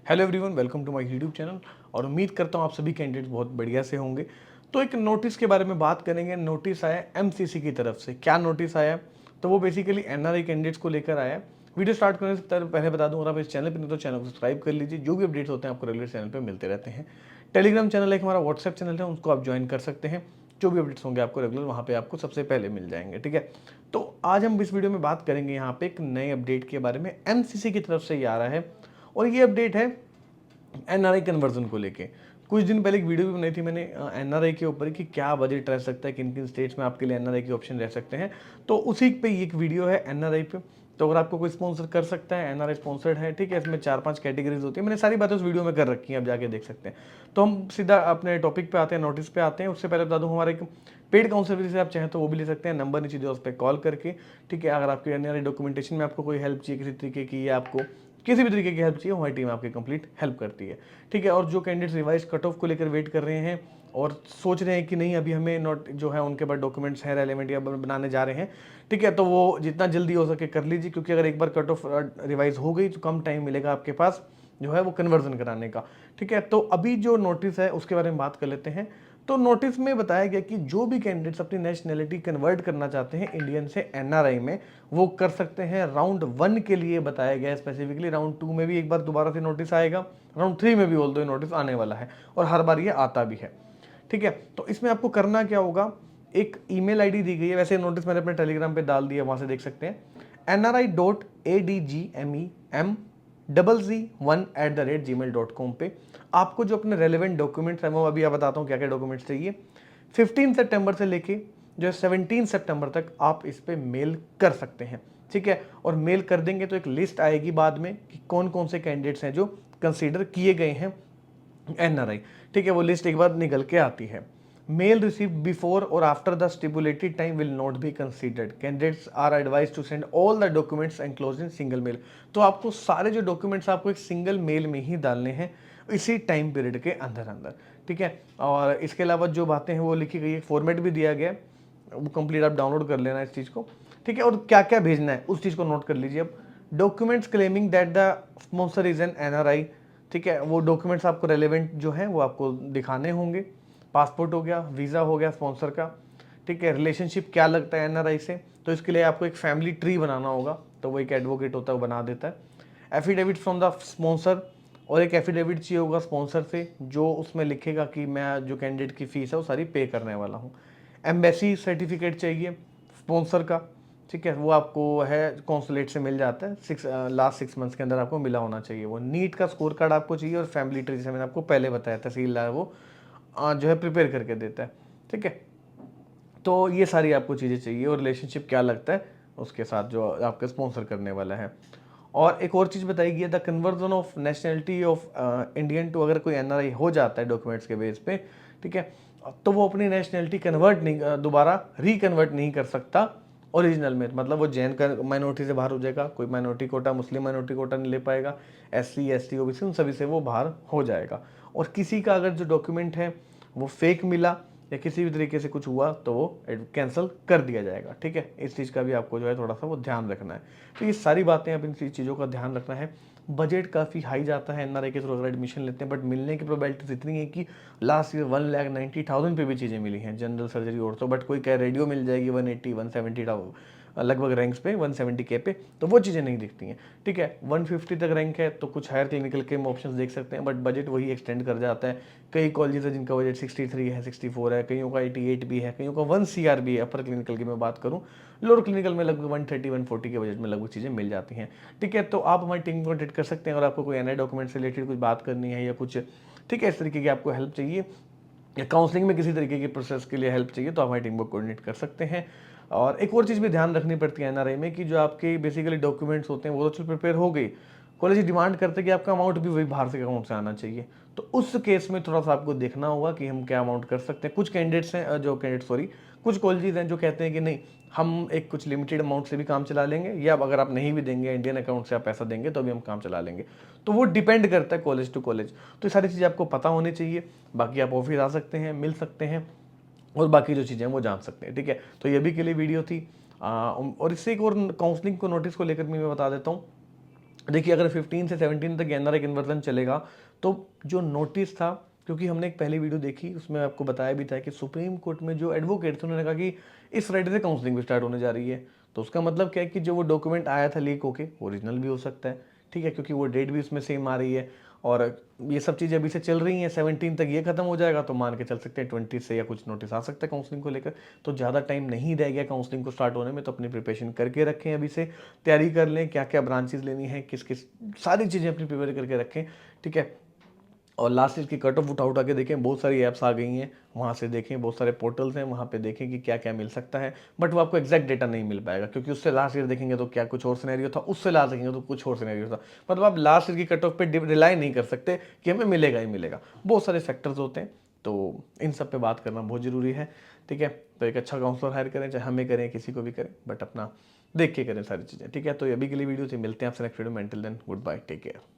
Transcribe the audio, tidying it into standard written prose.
Hello everyone, welcome to my YouTube channel. और उम्मीद करता हूँ आप सभी कैंडिडेट्स बहुत बढ़िया से होंगे। तो एक नोटिस के बारे में बात करेंगे। नोटिस आया एमसीसी की तरफ से। क्या नोटिस आया? तो वो बेसिकली एनआरआई कैंडिडेट्स को लेकर आया है। वीडियो स्टार्ट करने से पहले बता दूँ, अगर आप इस चैनल पर नहीं तो चैनल को सब्सक्राइब कर लीजिए। जो भी अपडेट्स होते हैं आपको रेगुलर चैनल पर मिलते रहते हैं। टेलीग्राम चैनल एक हमारा व्हाट्सएप चैनल है, उसको आप ज्वाइन कर सकते हैं। जो भी अपडेट्स होंगे आपको रेगुलर वहाँ पे आपको सबसे पहले मिल जाएंगे। ठीक है, तो आज हम इस वीडियो में बात करेंगे यहाँ पे एक नए अपडेट के बारे में। एमसीसी की तरफ से ये आ रहा है और ये अपडेट है एनआरआई कन्वर्जन को लेके। कुछ दिन पहले एक वीडियो भी बनाई थी मैंने एनआरआई के ऊपर कि क्या बजट रह सकता है, किन किन स्टेट्स में आपके लिए एनआरआई के ऑप्शन रह सकते हैं। तो उसी पे एक वीडियो है एनआरआई पे। तो अगर आपको कोई स्पॉन्सर कर सकता है, एनआरआई स्पॉन्सर्ड है, ठीक है। इसमें 4-5 कैटेगरीज होती है, मैंने सारी बातें उस वीडियो में कर रखी हैं, आप जाके देख सकते हैं। तो हम सीधा अपने टॉपिक पे आते हैं, नोटिस पे आते हैं। उससे पहले बता दूं, हमारा एक पेड काउंसलर से आप चाहें तो वो भी ले सकते हैं, नंबर नीचे दिया उस पर कॉल करके। ठीक है, अगर आपकी एनआरआई डॉक्यूमेंटेशन में आपको कोई हेल्प चाहिए किसी तरीके की, या आपको किसी भी तरीके की हेल्प चाहिए, हमारी टीम आपकी कंप्लीट हेल्प करती है। ठीक है, और जो कैंडिडेट्स रिवाइज कट ऑफ को लेकर वेट कर रहे हैं और सोच रहे हैं कि नहीं अभी हमें नोट जो है उनके पास डॉक्यूमेंट्स हैं रेलेवेंट या बनाने जा रहे हैं, ठीक है, तो वो जितना जल्दी हो सके कर लीजिए। क्योंकि अगर एक बार कट ऑफ रिवाइज हो गई तो कम टाइम मिलेगा आपके पास जो है वो कन्वर्जन कराने का। ठीक है, तो अभी जो नोटिस है उसके बारे में बात कर लेते हैं। तो नोटिस में बताया गया कि जो भी कैंडिडेट्स अपनी नेशनैलिटी कन्वर्ट करना चाहते हैं इंडियन से एनआरआई में, वो कर सकते हैं। राउंड 1 के लिए बताया गया है स्पेसिफिकली। राउंड 2 में भी एक बार दोबारा से नोटिस आएगा, राउंड 3 में भी बोल दो नोटिस आने वाला है, और हर बार ये आता भी है। ठीक है, तो इसमें आपको करना क्या होगा, एक ईमेल आईडी दी गई है। वैसे नोटिस मैंने अपने टेलीग्राम पे डाल दिया, वहां से देख सकते हैं। nri.adgmem0001@gmail.com पे आपको जो अपने रेलिवेंट डॉक्यूमेंट्स हैं वो अभी आप बताता हूँ क्या क्या डॉक्यूमेंट्स चाहिए। 15 सितंबर से लेके जो है 17 सितंबर तक आप इस पे मेल कर सकते हैं। ठीक है, और मेल कर देंगे तो एक लिस्ट आएगी बाद में कि कौन कौन से कैंडिडेट्स हैं जो कंसीडर किए गए हैं एनआरआई। ठीक है, वो लिस्ट एक बार निकल के आती है। मेल रिसीव बिफोर और after the stipulated time will not be considered. Candidates are advise to send all the documents enclose in single mail. तो आपको सारे जो डॉक्यूमेंट्स आपको एक सिंगल मेल में ही डालने हैं इसी टाइम पीरियड के अंदर अंदर। ठीक है, और इसके अलावा जो बातें हैं वो लिखी गई है, फॉर्मेट भी दिया गया है, वो कंप्लीट आप डाउनलोड कर लेना इस चीज़ को। ठीक है, और क्या क्या भेजना है उस चीज़ को नोट कर लीजिए अब। Documents claiming that the sponsor is an NRI. ठीक है, वो डॉक्यूमेंट्स आपको रेलेवेंट जो हैं वो आपको दिखाने होंगे। पासपोर्ट हो गया, वीज़ा हो गया स्पॉन्सर का। ठीक है, रिलेशनशिप क्या लगता है एनआरआई से, तो इसके लिए आपको एक फैमिली ट्री बनाना होगा, तो वो एक एडवोकेट होता है वो बना देता है। एफिडेविट फ्रॉम द स्पॉन्सर, और एक एफिडेविट चाहिए होगा स्पॉन्सर से जो उसमें लिखेगा कि मैं जो कैंडिडेट की फ़ीस है वो सारी पे करने वाला हूँ। एम्बेसी सर्टिफिकेट चाहिए स्पॉन्सर का। ठीक है, वो आपको है कॉन्सुलेट से मिल जाता है, लास्ट 6 मंथ्स के अंदर आपको मिला होना चाहिए वो। नीट का स्कोर कार्ड आपको चाहिए, और फैमिली ट्री जैसे मैंने आपको पहले बताया तहसीलदार वो जो है प्रिपेयर करके देता है। ठीक है, तो ये सारी आपको चीज़ें चाहिए, और रिलेशनशिप क्या लगता है उसके साथ जो आपका स्पॉन्सर करने वाला है। और एक और चीज़ बताई गई है, the conversion of nationality of Indian to, अगर कोई एनआरआई हो जाता है डॉक्यूमेंट्स के बेस पे, ठीक है, तो वो अपनी नेशनलिटी कन्वर्ट नहीं दोबारा रिकन्वर्ट नहीं कर सकता ओरिजिनल में। मतलब वो जैन का माइनॉरिटी से बाहर हो जाएगा, कोई माइनॉरिटी कोटा, मुस्लिम माइनॉरिटी कोटा नहीं ले पाएगा, एससी एसटी ओबीसी उन सभी से वो बाहर हो जाएगा। और किसी का अगर जो डॉक्यूमेंट है वो फेक मिला या किसी भी तरीके से कुछ हुआ तो वो कैंसिल कर दिया जाएगा। ठीक है, इस चीज़ का भी आपको जो है थोड़ा सा वो ध्यान रखना है। तो ये सारी बातें, अब इन चीज़ों का ध्यान रखना है। बजट काफ़ी हाई जाता है एनआरआई के थ्रू अगर एडमिशन लेते हैं, बट मिलने की प्रोबेबिलिटीज इतनी है कि लास्ट ईयर 1,90,000 पे भी चीज़ें मिली हैं जनरल सर्जरी और तो। बट कोई कह रेडियो मिल जाएगी 180 170 लगभग रैंक्स पे 170K पे, तो वो चीज़ें नहीं दिखती हैं। ठीक है, 150 तक रैंक है तो कुछ हायर क्लिनिकल के ऑप्शंस देख सकते हैं, बट बजट वही एक्सटेंड कर जाता है। कई कॉलेजेस है जिनका बजट 63 है, 64 है, कईयों का 88 भी है, कईयों का 1 CR भी है। अपर क्लिनिकल की मैं बात करूँ, लोअर क्लिनिकल में लगभग 130 140 के बजट में लगभग चीज़ें मिल जाती हैं। ठीक है, तो आप हमारी टीम को कॉन्टेक्ट कर सकते हैं अगर आपको कोई एनआई डॉक्यूमेंट से रिलेटेड कुछ बात करनी है या कुछ, ठीक है, इस तरीके की आपको हेल्प चाहिए या काउंसलिंग में किसी तरीके के प्रोसेस के लिए हेल्प चाहिए, तो आप हमारी टीम को कोऑर्डिनेट कर सकते हैं। और एक और चीज़ भी ध्यान रखनी पड़ती है एनआरआई में कि जो आपके बेसिकली डॉक्यूमेंट्स होते हैं वो तो चलो प्रिपेयर हो गई, कॉलेज डिमांड करते हैं कि आपका अमाउंट भी वही बाहर से अकाउंट से आना चाहिए। तो उस केस में थोड़ा सा आपको देखना होगा कि हम क्या अमाउंट कर सकते हैं। कुछ कैंडिडेट्स हैं जो कैंडिडेट सॉरी कुछ कॉलेजेस हैं जो कहते हैं कि नहीं, हम एक कुछ लिमिटेड अमाउंट से भी काम चला लेंगे, या अगर आप नहीं भी देंगे इंडियन अकाउंट से आप पैसा देंगे तो भी हम काम चला लेंगे। तो वो डिपेंड करता है कॉलेज टू कॉलेज। तो ये सारी चीज़ें आपको पता होनी चाहिए। बाकी आप ऑफिस आ सकते हैं, मिल सकते हैं, और बाकी जो चीज़ें हैं वो जान सकते हैं। ठीक है, तो ये भी के लिए वीडियो थी। और इससे एक और काउंसलिंग को नोटिस को लेकर मैं बता देता हूँ देखिए अगर 15 से 17 तक एनआरआई कन्वर्जन चलेगा तो जो नोटिस था, क्योंकि हमने एक पहली वीडियो देखी उसमें आपको बताया भी था कि सुप्रीम कोर्ट में जो एडवोकेट थे उन्होंने कहा कि इस फ्राइडे से काउंसलिंग भी स्टार्ट होने जा रही है। तो उसका मतलब क्या है कि जो वो डॉक्यूमेंट आया था लीक होके ओरिजिनल भी हो सकता है, ठीक है, क्योंकि वो डेट भी उसमें सेम आ रही है। और ये सब चीज़ें अभी से चल रही हैं, 17 तक ये खत्म हो जाएगा तो मान के चल सकते हैं 20 से या कुछ नोटिस आ सकता है काउंसलिंग को लेकर। तो ज़्यादा टाइम नहीं रह गया काउंसलिंग को स्टार्ट होने में, तो अपनी प्रिपरेशन करके रखें, अभी से तैयारी कर लें, क्या क्या ब्रांचेस लेनी है, किस किस, सारी चीज़ें अपनी प्रिपेयर करके रखें, ठीक है। और लास्ट ईयर की कट ऑफ उठा के देखें, बहुत सारी ऐप्स आ गई हैं, वहाँ से देखें, बहुत सारे पोर्टल्स हैं, वहाँ पे देखें कि क्या क्या मिल सकता है। बट वो आपको एग्जैक्ट डेटा नहीं मिल पाएगा, क्योंकि उससे लास्ट ईयर देखेंगे तो क्या कुछ और सिनेरियो था, उससे लास्ट देखेंगे तो कुछ और सिनेरियो था। मतलब आप लास्ट ईयर की कट ऑफ पे रिलाई नहीं कर सकते कि हमें मिलेगा ही मिलेगा, बहुत सारे फैक्टर्स होते हैं। तो इन सब पे बात करना बहुत ज़रूरी है, ठीक है। तो एक अच्छा काउंसलर हायर करें, चाहे हमें करें किसी को भी करें, बट अपना देख के करें सारी चीज़ें, ठीक है। तो अभी के लिए वीडियो थी, मिलते हैं आपसे नेक्स्ट वीडियो में। Till then good bye, take care.